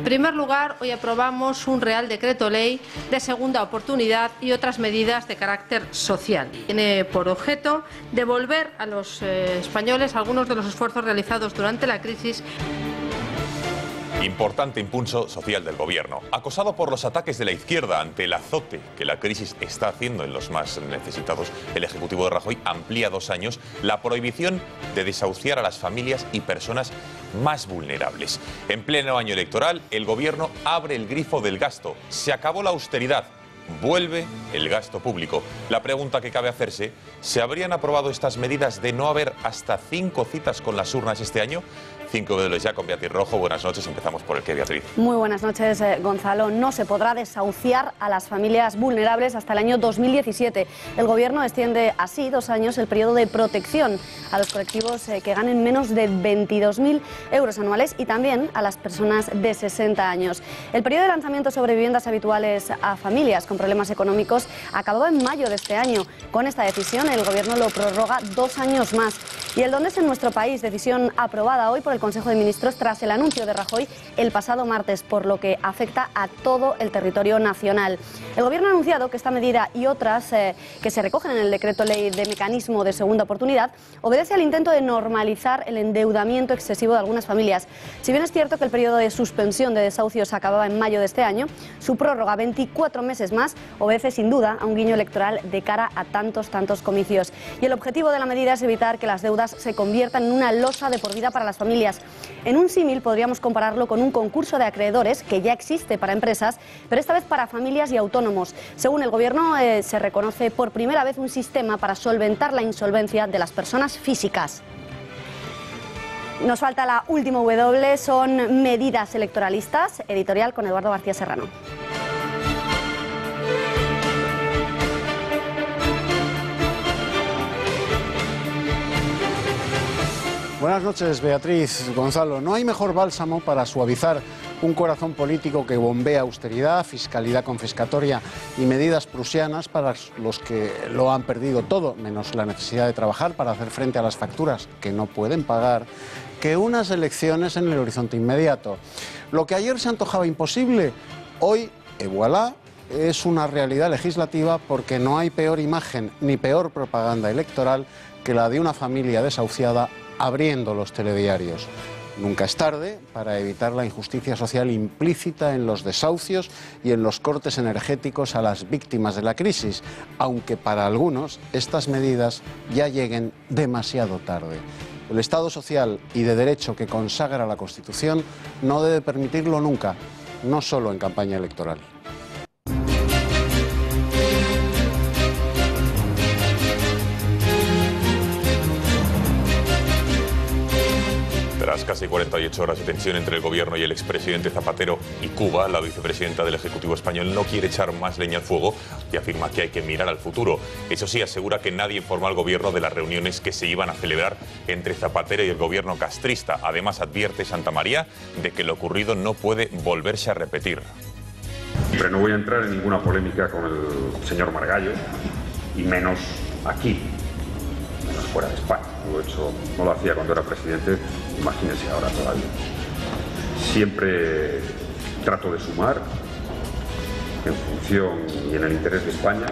primer lugar, hoy aprobamos un Real Decreto Ley de segunda oportunidad y otras medidas de carácter social. Tiene por objeto devolver a los españoles algunos de los esfuerzos realizados durante la crisis. Importante impulso social del gobierno. Acosado por los ataques de la izquierda ante el azote que la crisis está haciendo en los más necesitados, el Ejecutivo de Rajoy amplía 2 años la prohibición de desahuciar a las familias y personas más vulnerables. En pleno año electoral, el gobierno abre el grifo del gasto. Se acabó la austeridad. Vuelve el gasto público. La pregunta que cabe hacerse: ¿se habrían aprobado estas medidas de no haber hasta 5 citas con las urnas este año? 5 veces ya con Beatriz Rojo. Buenas noches. Empezamos por el qué, Beatriz. Muy buenas noches, Gonzalo. No se podrá desahuciar a las familias vulnerables hasta el año 2017. El Gobierno extiende así 2 años el periodo de protección a los colectivos que ganen menos de 22.000 euros anuales y también a las personas de 60 años. El periodo de lanzamiento sobre viviendas habituales a familias con problemas económicos acabó en mayo de este año. Con esta decisión, el Gobierno lo prorroga 2 años más. Y el dónde es en nuestro país, decisión aprobada hoy por el Consejo de Ministros tras el anuncio de Rajoy el pasado martes, por lo que afecta a todo el territorio nacional. El Gobierno ha anunciado que esta medida y otras que se recogen en el Decreto Ley de Mecanismo de Segunda Oportunidad obedece al intento de normalizar el endeudamiento excesivo de algunas familias. Si bien es cierto que el periodo de suspensión de desahucios acababa en mayo de este año, su prórroga 24 meses más obedece sin duda a un guiño electoral de cara a tantos comicios. Y el objetivo de la medida es evitar que las deudas se conviertan en una losa de por vida para las familias. En un símil podríamos compararlo con un concurso de acreedores que ya existe para empresas, pero esta vez para familias y autónomos. Según el Gobierno, se reconoce por primera vez un sistema para solventar la insolvencia de las personas físicas. Nos falta la última W, son medidas electoralistas. Editorial con Eduardo García Serrano. Buenas noches, Beatriz, Gonzalo. No hay mejor bálsamo para suavizar un corazón político que bombea austeridad, fiscalidad confiscatoria y medidas prusianas para los que lo han perdido todo, menos la necesidad de trabajar para hacer frente a las facturas que no pueden pagar, que unas elecciones en el horizonte inmediato. Lo que ayer se antojaba imposible, hoy, voilà, es una realidad legislativa, porque no hay peor imagen ni peor propaganda electoral que la de una familia desahuciada abriendo los telediarios. Nunca es tarde para evitar la injusticia social implícita en los desahucios y en los cortes energéticos a las víctimas de la crisis, aunque para algunos estas medidas ya lleguen demasiado tarde. El Estado social y de derecho que consagra la Constitución no debe permitirlo nunca, no solo en campaña electoral. Tras casi 48 horas de tensión entre el gobierno y el expresidente Zapatero y Cuba, la vicepresidenta del Ejecutivo español no quiere echar más leña al fuego y afirma que hay que mirar al futuro. Eso sí, asegura que nadie informó al gobierno de las reuniones que se iban a celebrar entre Zapatero y el gobierno castrista. Además, advierte Santamaría de que lo ocurrido no puede volverse a repetir. Pero no voy a entrar en ninguna polémica con el señor Margallo, y menos aquí, menos fuera de España. No lo hacía cuando era presidente, imagínense ahora todavía. Siempre trato de sumar en función y en el interés de España.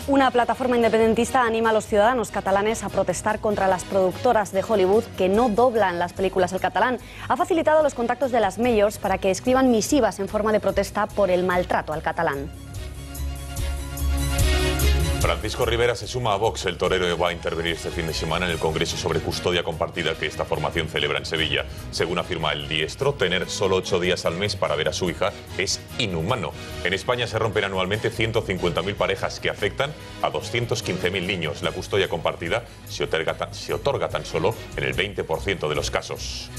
Una plataforma independentista anima a los ciudadanos catalanes a protestar contra las productoras de Hollywood que no doblan las películas al catalán. Ha facilitado los contactos de las majors para que escriban misivas en forma de protesta por el maltrato al catalán. Francisco Rivera se suma a Vox. El torero va a intervenir este fin de semana en el Congreso sobre custodia compartida que esta formación celebra en Sevilla. Según afirma el diestro, tener solo 8 días al mes para ver a su hija es inhumano. En España se rompen anualmente 150.000 parejas que afectan a 215.000 niños. La custodia compartida se otorga tan solo en el 20% de los casos.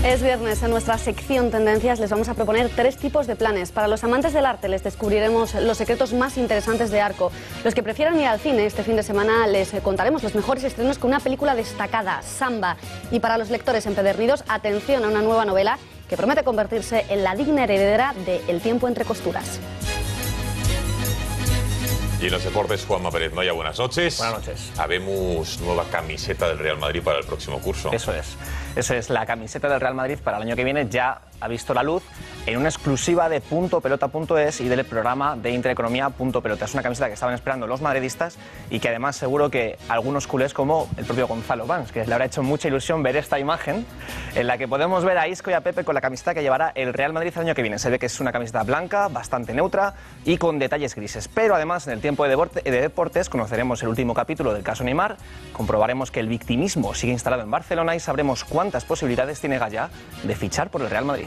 Es viernes. En nuestra sección Tendencias les vamos a proponer 3 tipos de planes. Para los amantes del arte les descubriremos los secretos más interesantes de Arco. Los que prefieran ir al cine este fin de semana les contaremos los mejores estrenos con una película destacada, Samba. Y para los lectores empedernidos, atención a una nueva novela que promete convertirse en la digna heredera de El tiempo entre costuras. Y en los deportes, Juanma Pérez Noya, buenas noches. Buenas noches. Habemos nueva camiseta del Real Madrid para el próximo curso. Eso es. Eso es, la camiseta del Real Madrid para el año que viene ya ha visto la luz en una exclusiva de puntopelota.es y del programa de Intereconomía.pelota. Es una camiseta que estaban esperando los madridistas y que además seguro que algunos culés como el propio Gonzalo Pons, que le habrá hecho mucha ilusión ver esta imagen en la que podemos ver a Isco y a Pepe con la camiseta que llevará el Real Madrid el año que viene. Se ve que es una camiseta blanca, bastante neutra y con detalles grises. Pero además en el tiempo de deportes conoceremos el último capítulo del caso Neymar, comprobaremos que el victimismo sigue instalado en Barcelona y sabremos cuántas posibilidades tiene Gallá de fichar por el Real Madrid.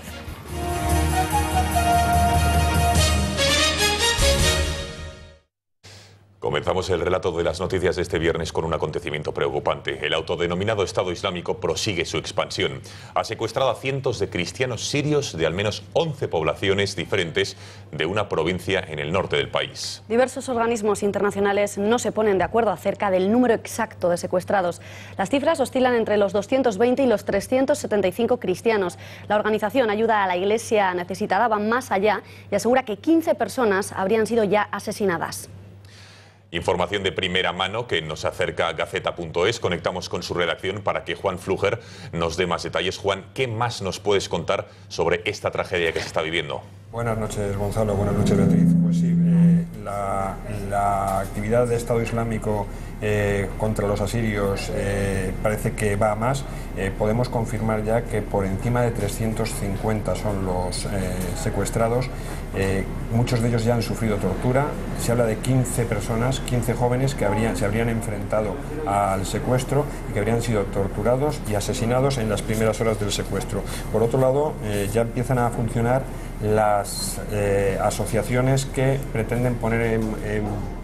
Comenzamos el relato de las noticias de este viernes con un acontecimiento preocupante. El autodenominado Estado Islámico prosigue su expansión. Ha secuestrado a cientos de cristianos sirios de al menos 11 poblaciones diferentes de una provincia en el norte del país. Diversos organismos internacionales no se ponen de acuerdo acerca del número exacto de secuestrados. Las cifras oscilan entre los 220 y los 375 cristianos. La organización Ayuda a la Iglesia Necesitada va más allá y asegura que 15 personas habrían sido ya asesinadas. Información de primera mano que nos acerca a Gaceta.es. Conectamos con su redacción para que Juan Fluger nos dé más detalles. Juan, ¿qué más nos puedes contar sobre esta tragedia que se está viviendo? Buenas noches, Gonzalo. Buenas noches, Beatriz. Pues sí, la actividad de Estado Islámico contra los asirios parece que va a más. Podemos confirmar ya que por encima de 350 son los secuestrados. Muchos de ellos ya han sufrido tortura. Se habla de 15 personas, 15 jóvenes que se habrían enfrentado al secuestro y que habrían sido torturados y asesinados en las primeras horas del secuestro. Por otro lado, ya empiezan a funcionar las asociaciones que pretenden poner en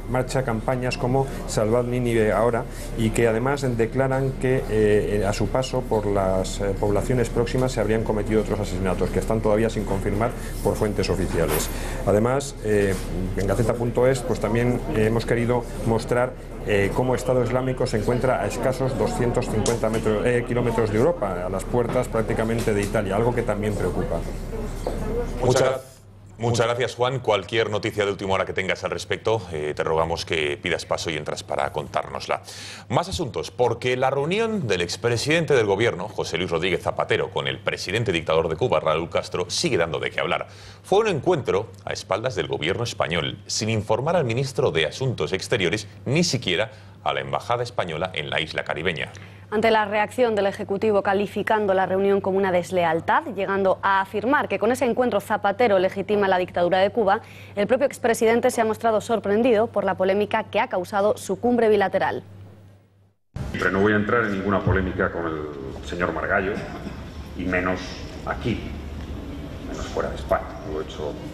marcha campañas como Salvad Nínive ahora y que además declaran que a su paso por las poblaciones próximas se habrían cometido otros asesinatos que están todavía sin confirmar por fuentes oficiales. Además, en Gaceta.es pues también hemos querido mostrar cómo Estado Islámico se encuentra a escasos 250 kilómetros de Europa, a las puertas prácticamente de Italia, algo que también preocupa. Muchas gracias, Juan. Cualquier noticia de última hora que tengas al respecto, te rogamos que pidas paso y entras para contárnosla. Más asuntos, porque la reunión del expresidente del gobierno, José Luis Rodríguez Zapatero, con el presidente dictador de Cuba, Raúl Castro, sigue dando de qué hablar. Fue un encuentro a espaldas del gobierno español, sin informar al ministro de Asuntos Exteriores, ni siquiera a la embajada española en la isla caribeña. Ante la reacción del Ejecutivo calificando la reunión como una deslealtad, llegando a afirmar que con ese encuentro Zapatero legitima la dictadura de Cuba, el propio expresidente se ha mostrado sorprendido por la polémica que ha causado su cumbre bilateral. Pero no voy a entrar en ninguna polémica con el señor Margallo, y menos aquí, menos fuera de España.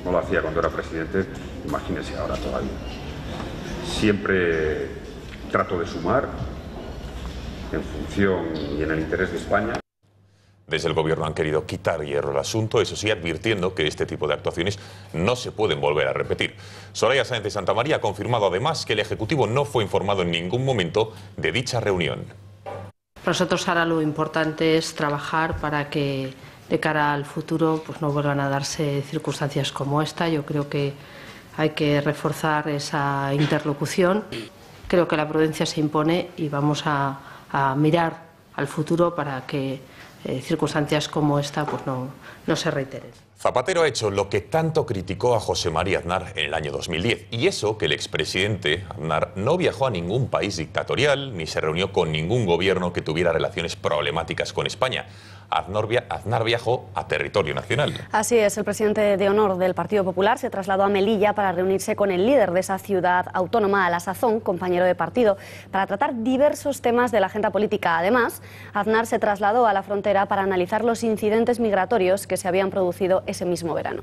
No lo hacía cuando era presidente, imagínese ahora todavía. Siempre trato de sumar en función y en el interés de España. Desde el gobierno han querido quitar hierro al asunto, eso sí, advirtiendo que este tipo de actuaciones no se pueden volver a repetir. Soraya Sáenz de Santa María ha confirmado además que el Ejecutivo no fue informado en ningún momento de dicha reunión. Para nosotros ahora lo importante es trabajar para que de cara al futuro pues no vuelvan a darse circunstancias como esta. Yo creo que hay que reforzar esa interlocución. Creo que la prudencia se impone y vamos a mirar al futuro para que circunstancias como esta pues no se reiteren. Zapatero ha hecho lo que tanto criticó a José María Aznar en el año 2010, y eso que el expresidente Aznar no viajó a ningún país dictatorial ni se reunió con ningún gobierno que tuviera relaciones problemáticas con España. Aznar viajó a territorio nacional. Así es, el presidente de honor del Partido Popular se trasladó a Melilla para reunirse con el líder de esa ciudad autónoma, a la sazón, compañero de partido, para tratar diversos temas de la agenda política. Además, Aznar se trasladó a la frontera para analizar los incidentes migratorios que se habían producido ese mismo verano.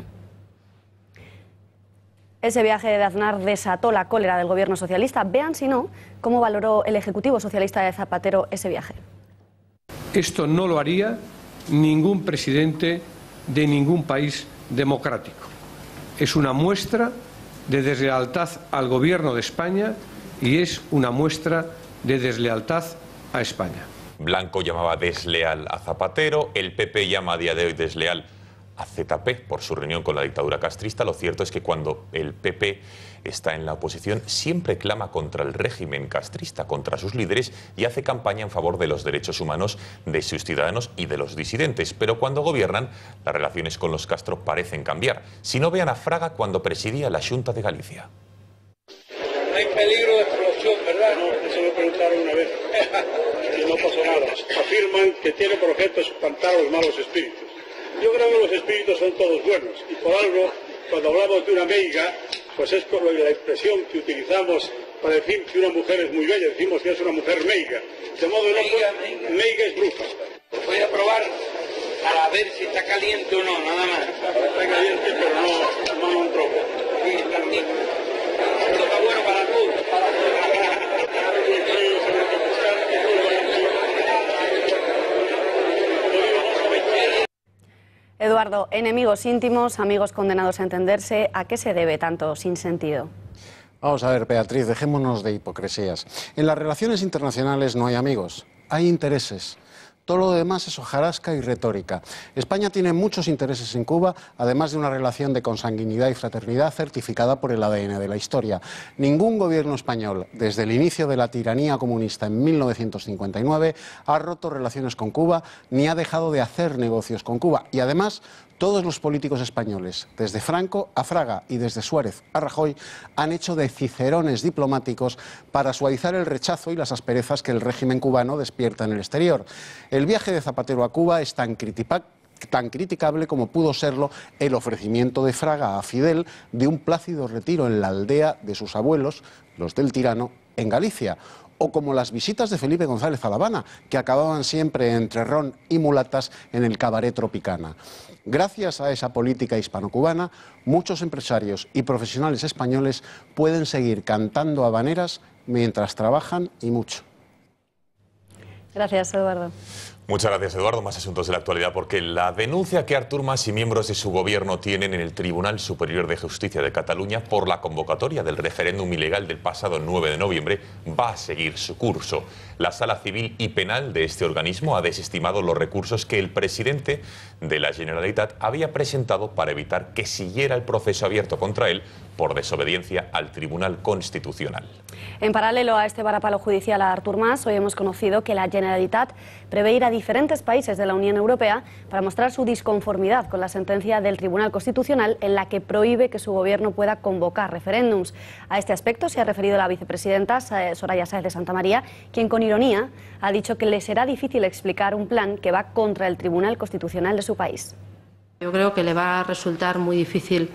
Ese viaje de Aznar desató la cólera del gobierno socialista. Vean, si no, cómo valoró el Ejecutivo Socialista de Zapatero ese viaje. Esto no lo haría ningún presidente de ningún país democrático. Es una muestra de deslealtad al gobierno de España y es una muestra de deslealtad a España. Blanco llamaba desleal a Zapatero, el PP llama a día de hoy desleal AZP por su reunión con la dictadura castrista. Lo cierto es que cuando el PP está en la oposición siempre clama contra el régimen castrista, contra sus líderes, y hace campaña en favor de los derechos humanos de sus ciudadanos y de los disidentes. Pero cuando gobiernan, las relaciones con los Castro parecen cambiar. Si no, vean a Fraga cuando presidía la Xunta de Galicia. Hay peligro de explosión, ¿verdad? No, eso me preguntaron una vez. Y no pasó nada. Afirman que tiene por objeto espantar a los malos espíritus. Yo creo que los espíritus son todos buenos. Y por algo, cuando hablamos de una meiga, pues es por la expresión que utilizamos para decir que una mujer es muy bella. Decimos que es una mujer meiga. De modo que meiga es bruja. Voy a probar para ver si está caliente o no, nada más. Está caliente, pero no un tropo. Sí, está bien. Esto está bueno para todos. Eduardo, enemigos íntimos, amigos condenados a entenderse, ¿a qué se debe tanto sinsentido? Vamos a ver, Beatriz, dejémonos de hipocresías. En las relaciones internacionales no hay amigos, hay intereses. Todo lo demás es hojarasca y retórica. España tiene muchos intereses en Cuba, además de una relación de consanguinidad y fraternidad certificada por el ADN de la historia. Ningún gobierno español, desde el inicio de la tiranía comunista en 1959, ha roto relaciones con Cuba ni ha dejado de hacer negocios con Cuba. Y además, todos los políticos españoles, desde Franco a Fraga y desde Suárez a Rajoy, han hecho de cicerones diplomáticos para suavizar el rechazo y las asperezas que el régimen cubano despierta en el exterior. El viaje de Zapatero a Cuba es tan criticable como pudo serlo el ofrecimiento de Fraga a Fidel de un plácido retiro en la aldea de sus abuelos, los del Tirano, en Galicia, o como las visitas de Felipe González a La Habana, que acababan siempre entre ron y mulatas en el cabaret Tropicana. Gracias a esa política hispano-cubana, muchos empresarios y profesionales españoles pueden seguir cantando habaneras mientras trabajan y mucho. Gracias, Eduardo. Muchas gracias, Eduardo. Más asuntos de la actualidad, porque la denuncia que Artur Mas y miembros de su gobierno tienen en el Tribunal Superior de Justicia de Cataluña por la convocatoria del referéndum ilegal del pasado 9 de noviembre va a seguir su curso. La Sala Civil y Penal de este organismo ha desestimado los recursos que el presidente de la Generalitat había presentado para evitar que siguiera el proceso abierto contra él por desobediencia al Tribunal Constitucional. En paralelo a este varapalo judicial a Artur Mas, hoy hemos conocido que la Generalitat prevé ir a diferentes países de la Unión Europea para mostrar su disconformidad con la sentencia del Tribunal Constitucional en la que prohíbe que su gobierno pueda convocar referéndums. A este aspecto se ha referido la vicepresidenta Soraya Sáez de Santamaría, quien con ironía ha dicho que le será difícil explicar un plan que va contra el Tribunal Constitucional de su país. Yo creo que le va a resultar muy difícil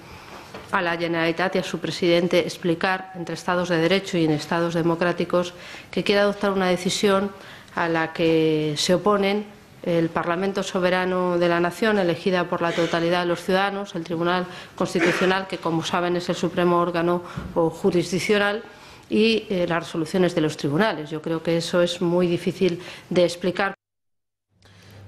a la Generalitat y a su presidente explicar entre estados de derecho y en estados democráticos que quiere adoptar una decisión a la que se oponen el Parlamento Soberano de la Nación, elegida por la totalidad de los ciudadanos, el Tribunal Constitucional, que como saben es el supremo órgano jurisdiccional, y las resoluciones de los tribunales. Yo creo que eso es muy difícil de explicar.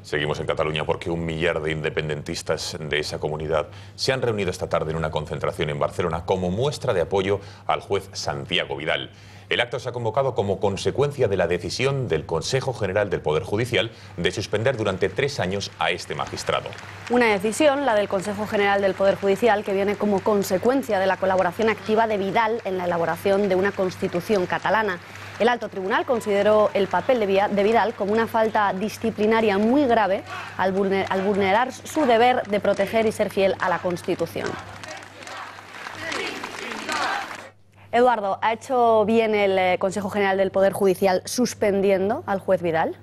Seguimos en Cataluña porque 1 millar de independentistas de esa comunidad se han reunido esta tarde en una concentración en Barcelona como muestra de apoyo al juez Santiago Vidal. El acto se ha convocado como consecuencia de la decisión del Consejo General del Poder Judicial de suspender durante 3 años a este magistrado. Una decisión, la del Consejo General del Poder Judicial, que viene como consecuencia de la colaboración activa de Vidal en la elaboración de una Constitución catalana. El Alto Tribunal consideró el papel de Vidal como una falta disciplinaria muy grave al vulnerar su deber de proteger y ser fiel a la Constitución. Eduardo, ¿ha hecho bien el Consejo General del Poder Judicial suspendiendo al juez Vidal?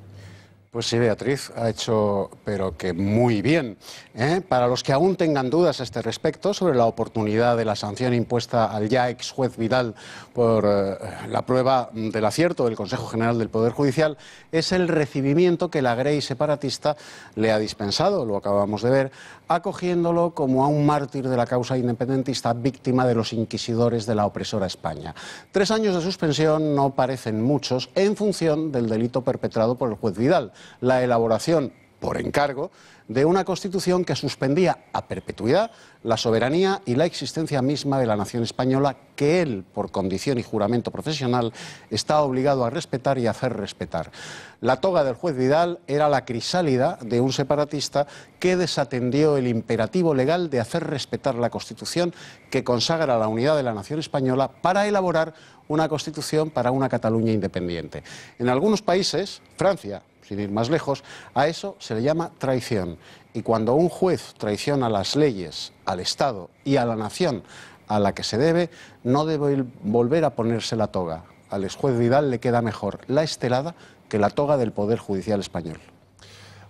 Pues sí, Beatriz, ha hecho, pero que muy bien. Para los que aún tengan dudas a este respecto sobre la oportunidad de la sanción impuesta al ya ex juez Vidal por la prueba del acierto del Consejo General del Poder Judicial, es el recibimiento que la grey separatista le ha dispensado, lo acabamos de ver, acogiéndolo como a un mártir de la causa independentista víctima de los inquisidores de la opresora España. 3 años de suspensión no parecen muchos en función del delito perpetrado por el juez Vidal. La elaboración, por encargo, de una Constitución que suspendía a perpetuidad la soberanía y la existencia misma de la nación española, que él, por condición y juramento profesional, está obligado a respetar y a hacer respetar. La toga del juez Vidal era la crisálida de un separatista que desatendió el imperativo legal de hacer respetar la Constitución que consagra la unidad de la nación española para elaborar una Constitución para una Cataluña independiente. En algunos países, Francia, sin ir más lejos, a eso se le llama traición. Y cuando un juez traiciona las leyes, al Estado y a la nación a la que se debe, no debe volver a ponerse la toga. Al exjuez Vidal le queda mejor la estelada que la toga del Poder Judicial español.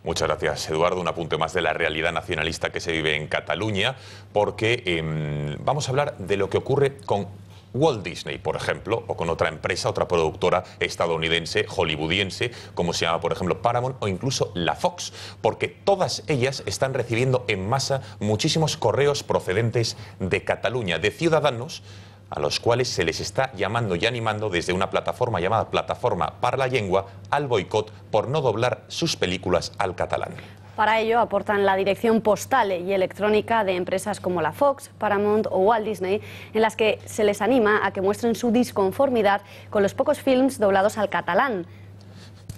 Muchas gracias, Eduardo. Un apunte más de la realidad nacionalista que se vive en Cataluña, porque vamos a hablar de lo que ocurre con Walt Disney, por ejemplo, o con otra empresa, otra productora estadounidense, hollywoodiense, como se llama, por ejemplo, Paramount, o incluso la Fox, porque todas ellas están recibiendo en masa muchísimos correos procedentes de Cataluña, de ciudadanos a los cuales se les está llamando y animando desde una plataforma llamada Plataforma para la Llengua al boicot por no doblar sus películas al catalán. Para ello aportan la dirección postal y electrónica de empresas como la Fox, Paramount o Walt Disney, en las que se les anima a que muestren su disconformidad con los pocos films doblados al catalán.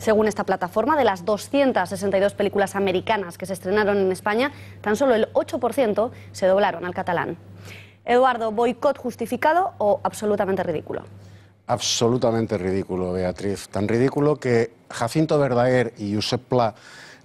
Según esta plataforma, de las 262 películas americanas que se estrenaron en España, tan solo el 8% se doblaron al catalán. Eduardo, ¿boicot justificado o absolutamente ridículo? Absolutamente ridículo, Beatriz. Tan ridículo que Jacinto Verdaguer y Josep Pla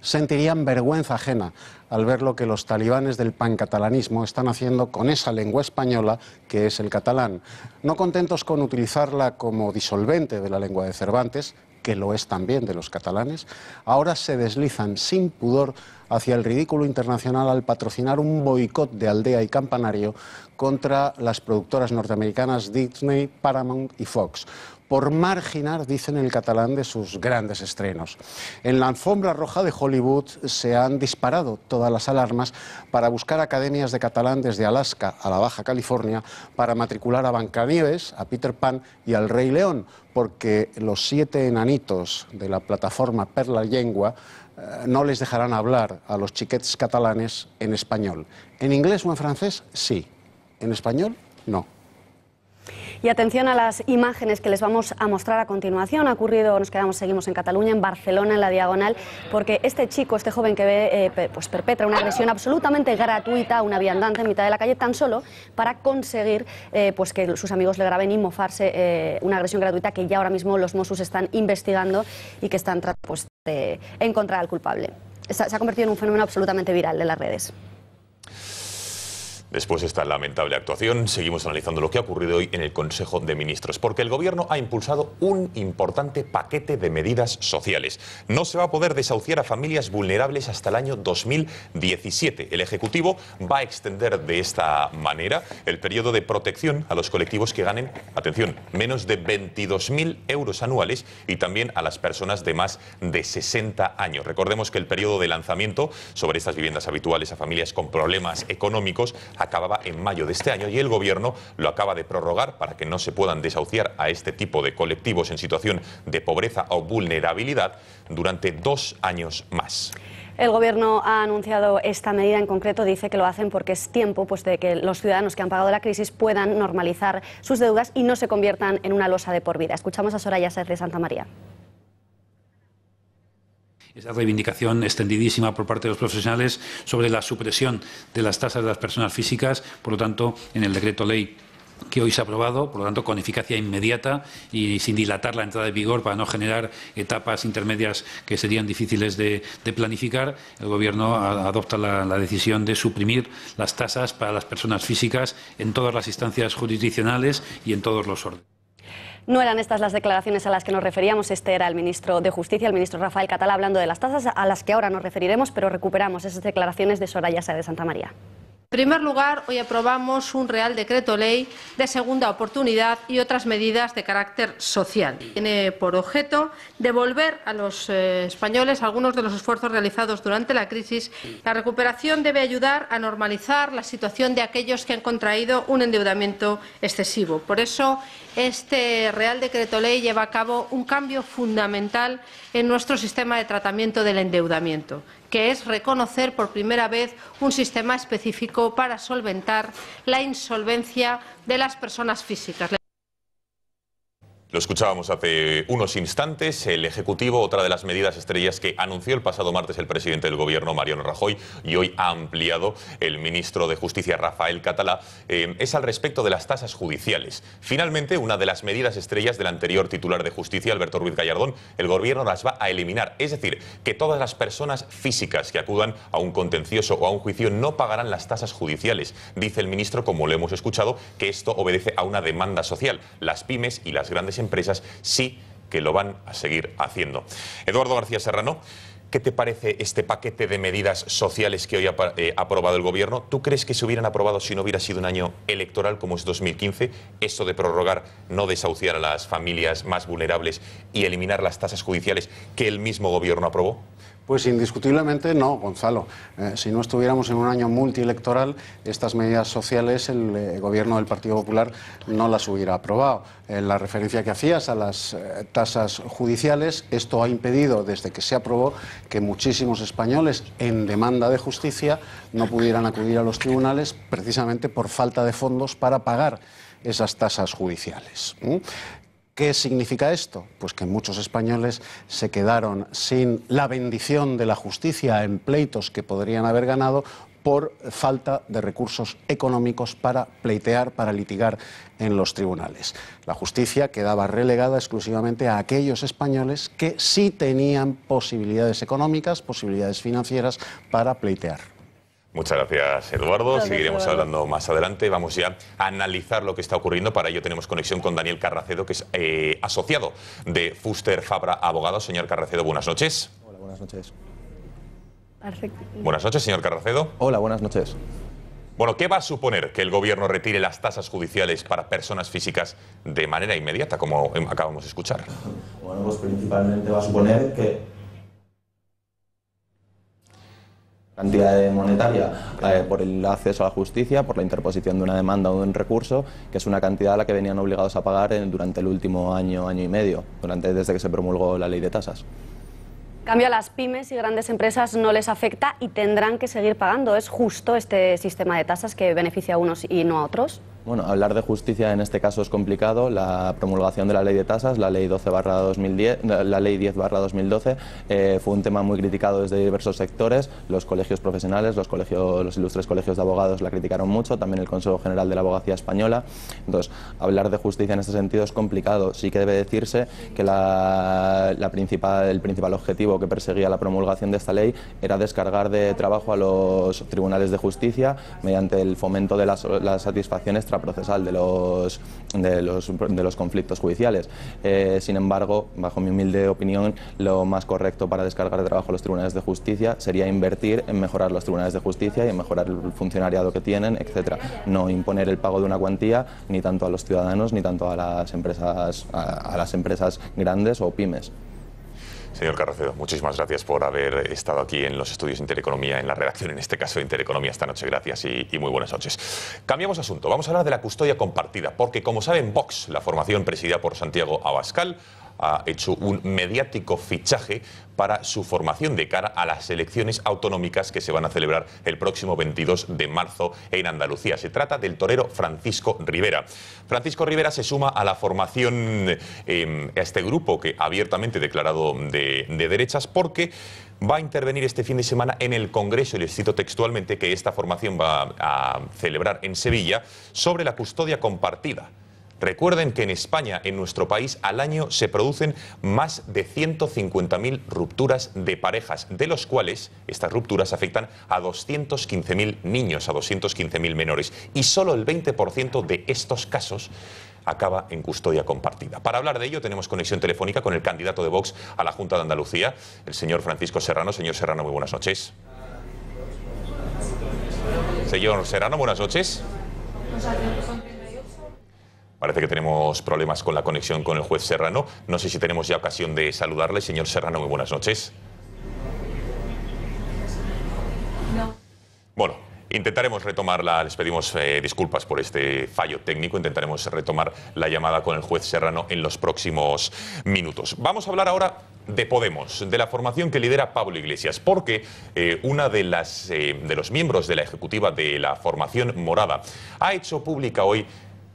sentirían vergüenza ajena al ver lo que los talibanes del pancatalanismo están haciendo con esa lengua española que es el catalán. No contentos con utilizarla como disolvente de la lengua de Cervantes, que lo es también de los catalanes, ahora se deslizan sin pudor hacia el ridículo internacional al patrocinar un boicot de Aldea y Campanario contra las productoras norteamericanas Disney, Paramount y Fox, por marginar, dicen el catalán, de sus grandes estrenos. En la alfombra roja de Hollywood se han disparado todas las alarmas para buscar academias de catalán desde Alaska a la Baja California para matricular a Blancanieves, a Peter Pan y al Rey León, porque los 7 enanitos de la plataforma Per la Llengua no les dejarán hablar a los xiquets catalanes en español. En inglés o en francés, sí. En español, no. Y atención a las imágenes que les vamos a mostrar a continuación. Ha ocurrido, seguimos en Cataluña, en Barcelona, en la Diagonal, porque este chico, este joven que ve, pues perpetra una agresión absolutamente gratuita a una viandante en mitad de la calle, tan solo para conseguir pues que sus amigos le graben y mofarse, una agresión gratuita que ya ahora mismo los Mossos están investigando y que están tratando pues, de encontrar al culpable. Se ha convertido en un fenómeno absolutamente viral de las redes. Después de esta lamentable actuación, seguimos analizando lo que ha ocurrido hoy en el Consejo de Ministros, porque el Gobierno ha impulsado un importante paquete de medidas sociales. No se va a poder desahuciar a familias vulnerables hasta el año 2017. El Ejecutivo va a extender de esta manera el periodo de protección a los colectivos que ganen, atención, menos de 22.000 euros anuales y también a las personas de más de 60 años. Recordemos que el periodo de lanzamiento sobre estas viviendas habituales a familias con problemas económicos acababa en mayo de este año y el Gobierno lo acaba de prorrogar para que no se puedan desahuciar a este tipo de colectivos en situación de pobreza o vulnerabilidad durante 2 años más. El Gobierno ha anunciado esta medida en concreto, dice que lo hacen porque es tiempo pues, de que los ciudadanos que han pagado la crisis puedan normalizar sus deudas y no se conviertan en una losa de por vida. Escuchamos a Soraya Sáez de Santamaría. Esa reivindicación extendidísima por parte de los profesionales sobre la supresión de las tasas de las personas físicas, por lo tanto, en el decreto ley que hoy se ha aprobado, por lo tanto, con eficacia inmediata y sin dilatar la entrada en vigor para no generar etapas intermedias que serían difíciles de planificar, el Gobierno adopta la decisión de suprimir las tasas para las personas físicas en todas las instancias jurisdiccionales y en todos los órdenes. No eran estas las declaraciones a las que nos referíamos. Este era el ministro de Justicia, el ministro Rafael Català, hablando de las tasas a las que ahora nos referiremos, pero recuperamos esas declaraciones de Soraya Sáez de Santamaría. En primer lugar, hoy aprobamos un Real Decreto Ley de segunda oportunidad y otras medidas de carácter social. Tiene por objeto devolver a los españoles algunos de los esfuerzos realizados durante la crisis. La recuperación debe ayudar a normalizar la situación de aquellos que han contraído un endeudamiento excesivo. Por eso, este Real Decreto Ley lleva a cabo un cambio fundamental en nuestro sistema de tratamiento del endeudamiento, que es reconocer por primera vez un sistema específico para solventar la insolvencia de las personas físicas. Lo escuchábamos hace unos instantes. El Ejecutivo, otra de las medidas estrellas que anunció el pasado martes el presidente del Gobierno, Mariano Rajoy, y hoy ha ampliado el ministro de Justicia, Rafael Catalá, es al respecto de las tasas judiciales. Finalmente, una de las medidas estrellas del anterior titular de Justicia, Alberto Ruiz Gallardón, el Gobierno las va a eliminar. Es decir, que todas las personas físicas que acudan a un contencioso o a un juicio no pagarán las tasas judiciales. Dice el ministro, como lo hemos escuchado, que esto obedece a una demanda social. Las pymes y las grandes empresas sí que lo van a seguir haciendo. Eduardo García Serrano, ¿qué te parece este paquete de medidas sociales que hoy ha aprobado el Gobierno? ¿Tú crees que se hubieran aprobado si no hubiera sido un año electoral como es 2015? Esto de prorrogar, no desahuciar a las familias más vulnerables y eliminar las tasas judiciales que el mismo Gobierno aprobó. Pues indiscutiblemente no, Gonzalo. Si no estuviéramos en un año multielectoral, estas medidas sociales el Gobierno del Partido Popular no las hubiera aprobado. La referencia que hacías a las tasas judiciales, esto ha impedido, desde que se aprobó, que muchísimos españoles en demanda de justicia no pudieran acudir a los tribunales precisamente por falta de fondos para pagar esas tasas judiciales. ¿Qué significa esto? Pues que muchos españoles se quedaron sin la bendición de la justicia en pleitos que podrían haber ganado por falta de recursos económicos para pleitear, para litigar en los tribunales. La justicia quedaba relegada exclusivamente a aquellos españoles que sí tenían posibilidades económicas, posibilidades financieras para pleitear. Muchas gracias, Eduardo. Seguiremos hablando más adelante. Vamos ya a analizar lo que está ocurriendo. Para ello tenemos conexión con Daniel Carracedo, que es asociado de Fuster Fabra Abogados. Señor Carracedo, buenas noches. Hola, buenas noches. Perfecto. Buenas noches, señor Carracedo. Hola, buenas noches. Bueno, ¿qué va a suponer que el Gobierno retire las tasas judiciales para personas físicas de manera inmediata, como acabamos de escuchar? Bueno, pues principalmente va a suponer que cantidad monetaria por el acceso a la justicia, por la interposición de una demanda o de un recurso, que es una cantidad a la que venían obligados a pagar durante el último año, año y medio, desde que se promulgó la ley de tasas. En cambio, a las pymes y grandes empresas no les afecta y tendrán que seguir pagando. ¿Es justo este sistema de tasas que beneficia a unos y no a otros? Bueno, hablar de justicia en este caso es complicado. La promulgación de la ley de tasas, la ley 10/2010, la ley 10/2012, fue un tema muy criticado desde diversos sectores. Los colegios profesionales, los ilustres colegios de abogados la criticaron mucho, también el Consejo General de la Abogacía Española. Entonces, hablar de justicia en este sentido es complicado. Sí que debe decirse que el principal objetivo que perseguía la promulgación de esta ley era descargar de trabajo a los tribunales de justicia mediante el fomento de la satisfacción extraprocesal de los conflictos judiciales. Sin embargo, bajo mi humilde opinión, lo más correcto para descargar de trabajo a los tribunales de justicia sería invertir en mejorar los tribunales de justicia y en mejorar el funcionariado que tienen, etcétera. No imponer el pago de una cuantía ni tanto a los ciudadanos ni tanto a las empresas grandes o pymes. Señor Carracedo, muchísimas gracias por haber estado aquí en los estudios de Intereconomía, en la redacción, en este caso de Intereconomía esta noche. Gracias y muy buenas noches. Cambiamos de asunto. Vamos a hablar de la custodia compartida, porque como saben, Vox, la formación presidida por Santiago Abascal, ha hecho un mediático fichaje para su formación de cara a las elecciones autonómicas que se van a celebrar el próximo 22 de marzo en Andalucía. Se trata del torero Francisco Rivera. Francisco Rivera se suma a la formación, a este grupo que abiertamente declarado de derechas, porque va a intervenir este fin de semana en el Congreso, y les cito textualmente, que esta formación va a celebrar en Sevilla sobre la custodia compartida. Recuerden que en España, en nuestro país, al año se producen más de 150.000 rupturas de parejas, de los cuales estas rupturas afectan a 215.000 niños, a 215.000 menores, y solo el 20% de estos casos acaba en custodia compartida. Para hablar de ello tenemos conexión telefónica con el candidato de Vox a la Junta de Andalucía, el señor Francisco Serrano. Señor Serrano, muy buenas noches. Señor Serrano, buenas noches. Parece que tenemos problemas con la conexión con el juez Serrano. No sé si tenemos ya ocasión de saludarle. Señor Serrano, muy buenas noches. No. Bueno, Intentaremos retomarla, les pedimos disculpas por este fallo técnico, intentaremos retomar la llamada con el juez Serrano en los próximos minutos. Vamos a hablar ahora de Podemos, de la formación que lidera Pablo Iglesias, porque una de los miembros de la ejecutiva de la formación morada ha hecho pública hoy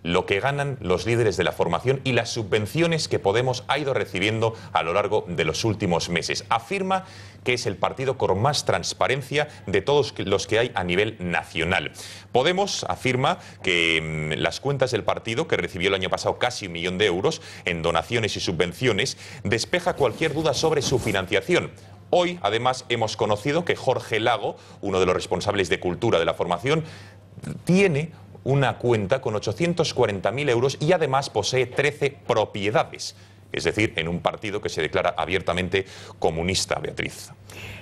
lo que ganan los líderes de la formación y las subvenciones que Podemos ha ido recibiendo a lo largo de los últimos meses. Afirma que es el partido con más transparencia de todos los que hay a nivel nacional. Podemos afirma que las cuentas del partido, que recibió el año pasado casi 1 millón de euros en donaciones y subvenciones, despeja cualquier duda sobre su financiación. Hoy, además, hemos conocido que Jorge Lago, uno de los responsables de cultura de la formación, tiene una cuenta con 840.000 euros y además posee 13 propiedades. Es decir, en un partido que se declara abiertamente comunista, Beatriz.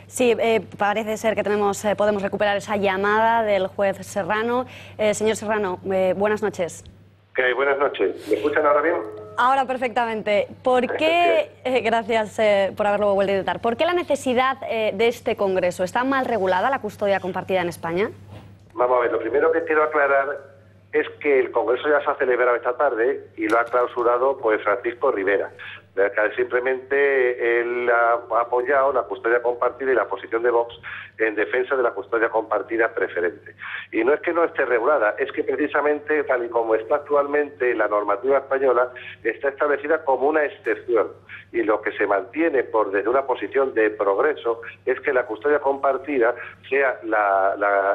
Sí, parece ser que podemos recuperar esa llamada del juez Serrano. Señor Serrano, buenas noches. ¿Qué hay? Buenas noches. ¿Me escuchan ahora bien? Ahora perfectamente. ¿Por qué, gracias por haberlo vuelto a intentar, por qué la necesidad de este Congreso? ¿Está mal regulada la custodia compartida en España? Vamos a ver, lo primero que quiero aclarar es que el Congreso ya se ha celebrado esta tarde y lo ha clausurado pues Francisco Rivera. Simplemente él ha apoyado la custodia compartida y la posición de Vox en defensa de la custodia compartida preferente. Y no es que no esté regulada, es que precisamente tal y como está actualmente la normativa española, está establecida como una excepción. Y lo que se mantiene desde una posición de progreso es que la custodia compartida sea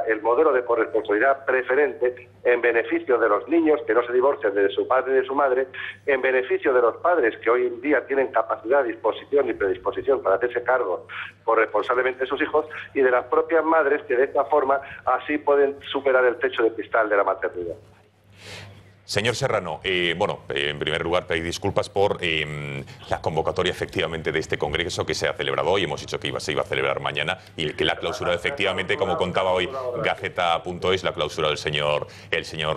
el modelo de corresponsabilidad preferente en beneficio de los niños que no se divorcian de su padre y de su madre, en beneficio de los padres que hoy en día tienen capacidad, disposición y predisposición para hacerse cargo corresponsablemente de sus hijos, y de las propias madres que de esta forma así pueden superar el techo de cristal de la maternidad. Señor Serrano, en primer lugar pedir disculpas por la convocatoria efectivamente de este congreso que se ha celebrado hoy. Hemos dicho que se iba a celebrar mañana y que la clausura efectivamente, como contaba hoy Gaceta.es, la clausura del señor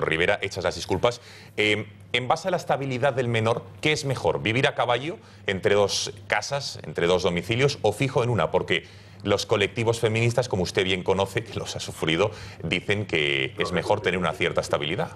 Rivera. Hechas las disculpas. En base a la estabilidad del menor, ¿qué es mejor? ¿Vivir a caballo entre dos casas, entre dos domicilios o fijo en una? Porque los colectivos feministas, como usted bien conoce, que los ha sufrido, dicen que es mejor tener una cierta estabilidad.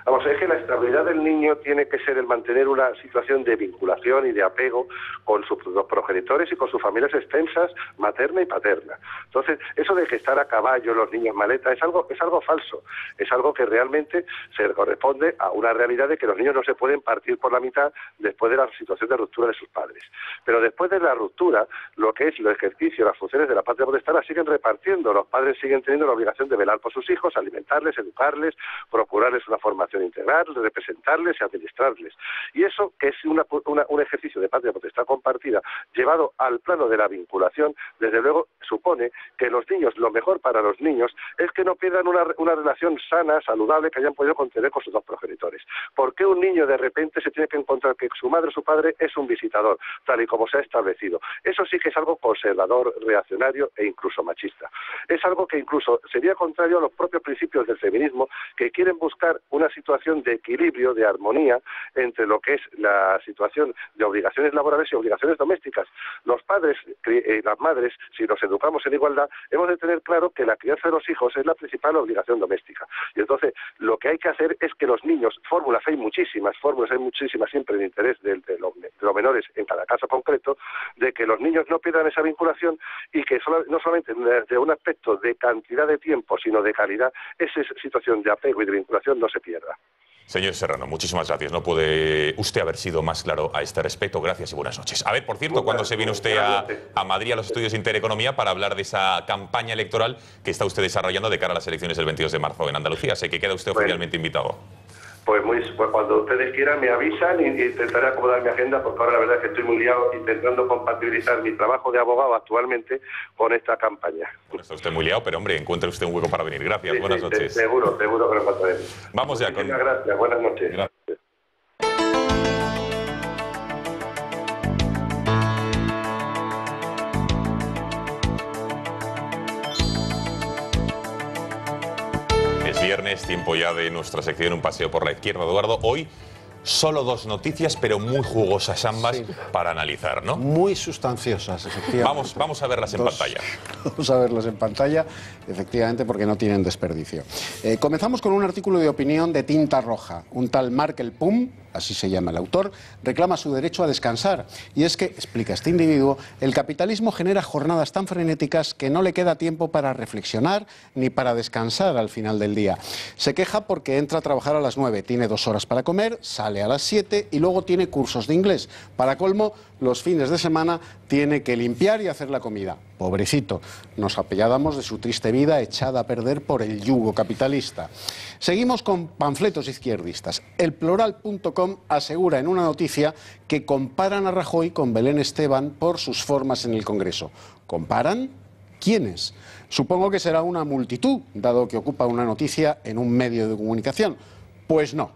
Vamos, es que la estabilidad del niño tiene que ser el mantener una situación de vinculación y de apego con sus progenitores y con sus familias extensas, materna y paterna. Entonces, eso de que estar a caballo, los niños maleta, es algo falso. Es algo que realmente se corresponde a una realidad de que los niños no se pueden partir por la mitad después de la situación de ruptura de sus padres. Pero después de la ruptura, lo que es el ejercicio, las funciones de la patria potestad las siguen repartiendo. Los padres siguen teniendo la obligación de velar por sus hijos, alimentarles, educarles, procurarles una formación integral, representarles y administrarles. Y eso, que es un ejercicio de patria potestad compartida, llevado al plano de la vinculación, desde luego supone que los niños, lo mejor para los niños, es que no pierdan una relación sana, saludable, que hayan podido contener con sus dos progenitores. ¿Por qué un niño de repente se tiene que encontrar que su madre o su padre es un visitador, tal y como se ha establecido? Eso sí que es algo conservador, reaccionario e incluso machista. Es algo que incluso sería contrario a los propios principios del feminismo, que quieren buscar una situación de equilibrio, de armonía entre lo que es la situación de obligaciones laborales y obligaciones domésticas. Los padres y las madres, si nos educamos en igualdad, hemos de tener claro que la crianza de los hijos es la principal obligación doméstica. Y entonces lo que hay que hacer es que los niños, hay muchísimas siempre en interés de los menores en cada caso concreto, de que los niños no pierdan esa vinculación y que no solamente desde un aspecto de cantidad de tiempo, sino de calidad, esa situación de apego y de vinculación no se pierda. Señor Serrano, muchísimas gracias. No puede usted haber sido más claro a este respecto. Gracias y buenas noches. A ver, por cierto, ¿cuándo se viene usted a Madrid, a los estudios de Intereconomía, para hablar de esa campaña electoral que está usted desarrollando de cara a las elecciones del 22 de marzo en Andalucía? Sé que queda usted oficialmente invitado. Pues cuando ustedes quieran me avisan e intentaré acomodar mi agenda, porque ahora la verdad es que estoy muy liado intentando compatibilizar mi trabajo de abogado actualmente con esta campaña. Bueno, está usted muy liado, pero hombre, encuentre usted un hueco para venir. Gracias, sí, buenas noches. Seguro que lo encontraré. Vamos ya con... Gracias, buenas noches. Gracias. Viernes, tiempo ya de nuestra sección Un paseo por la izquierda. Eduardo, hoy Solo 2 noticias, pero muy jugosas ambas para analizar, ¿no? Muy sustanciosas, efectivamente. Vamos a verlas en pantalla. Vamos a verlas en pantalla, efectivamente, porque no tienen desperdicio. Comenzamos con un artículo de opinión de tinta roja. Un tal Markel Pum, así se llama el autor, reclama su derecho a descansar. Y es que, explica este individuo, el capitalismo genera jornadas tan frenéticas que no le queda tiempo para reflexionar ni para descansar al final del día. Se queja porque entra a trabajar a las 9, tiene 2 horas para comer, sale a las 7 y luego tiene cursos de inglés. Para colmo, los fines de semana tiene que limpiar y hacer la comida. Pobrecito, nos apiadamos de su triste vida echada a perder por el yugo capitalista. Seguimos con panfletos izquierdistas. Elplural.com asegura en una noticia que comparan a Rajoy con Belén Esteban por sus formas en el Congreso. ¿Comparan? ¿Quiénes? Supongo que será una multitud, dado que ocupa una noticia en un medio de comunicación. Pues no.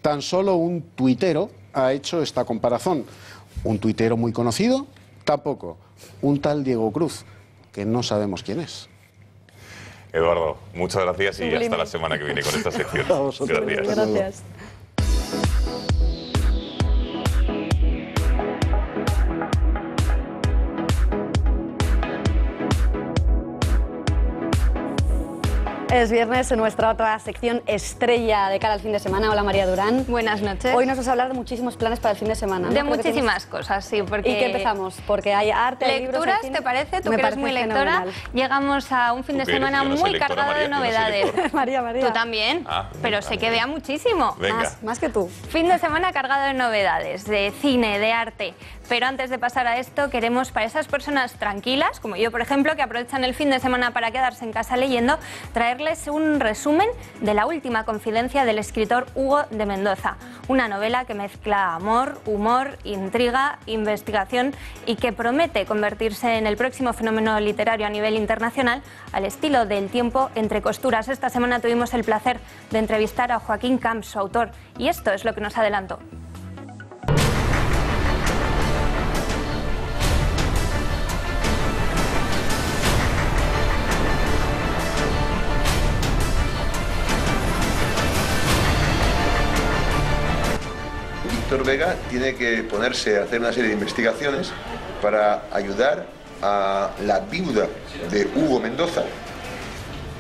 Tan solo un tuitero ha hecho esta comparación. ¿Un tuitero muy conocido? Tampoco. Un tal Diego Cruz, que no sabemos quién es. Eduardo, muchas gracias y hasta la semana que viene con esta sección. Gracias. Gracias. Es viernes en nuestra otra sección estrella de cara al fin de semana. Hola, María Durán. Buenas noches. Hoy nos vas a hablar de muchísimos planes para el fin de semana, ¿no? De muchísimas cosas, sí. Porque ¿Y qué empezamos? Porque hay arte, lecturas, libros, ¿te parece? Tú que eres muy lectora. Fenomenal. Llegamos a un fin de semana muy cargado de novedades. María. Tú también, pero sé que vea muchísimo. Más que tú. Fin de semana cargado de novedades, de cine, de arte. Pero antes de pasar a esto, queremos para esas personas tranquilas, como yo, por ejemplo, que aprovechan el fin de semana para quedarse en casa leyendo, traerles un resumen de La última confidencia del escritor Hugo de Mendoza. Una novela que mezcla amor, humor, intriga, investigación y que promete convertirse en el próximo fenómeno literario a nivel internacional al estilo del tiempo entre costuras. Esta semana tuvimos el placer de entrevistar a Joaquín Camps, su autor, y esto es lo que nos adelantó. Víctor Vega tiene que ponerse a hacer una serie de investigaciones para ayudar a la viuda de Hugo Mendoza,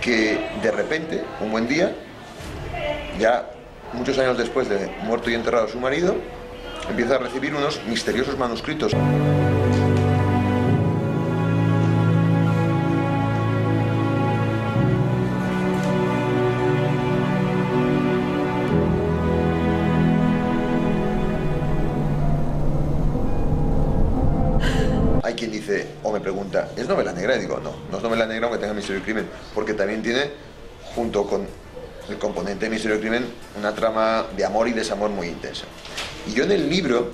que de repente, un buen día, ya muchos años después de muerto y enterrado su marido, empieza a recibir unos misteriosos manuscritos. Hay quien dice, o me pregunta, ¿es novela negra? Y digo, no, no es novela negra aunque tenga misterio y crimen, porque también tiene, junto con el componente de misterio y crimen, una trama de amor y desamor muy intensa. Y yo en el libro,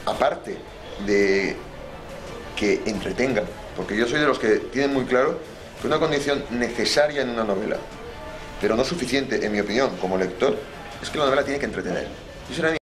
aparte de que entretenga, porque yo soy de los que tienen muy claro que una condición necesaria en una novela, pero no suficiente, en mi opinión, como lector, es que la novela tiene que entretener. Ese era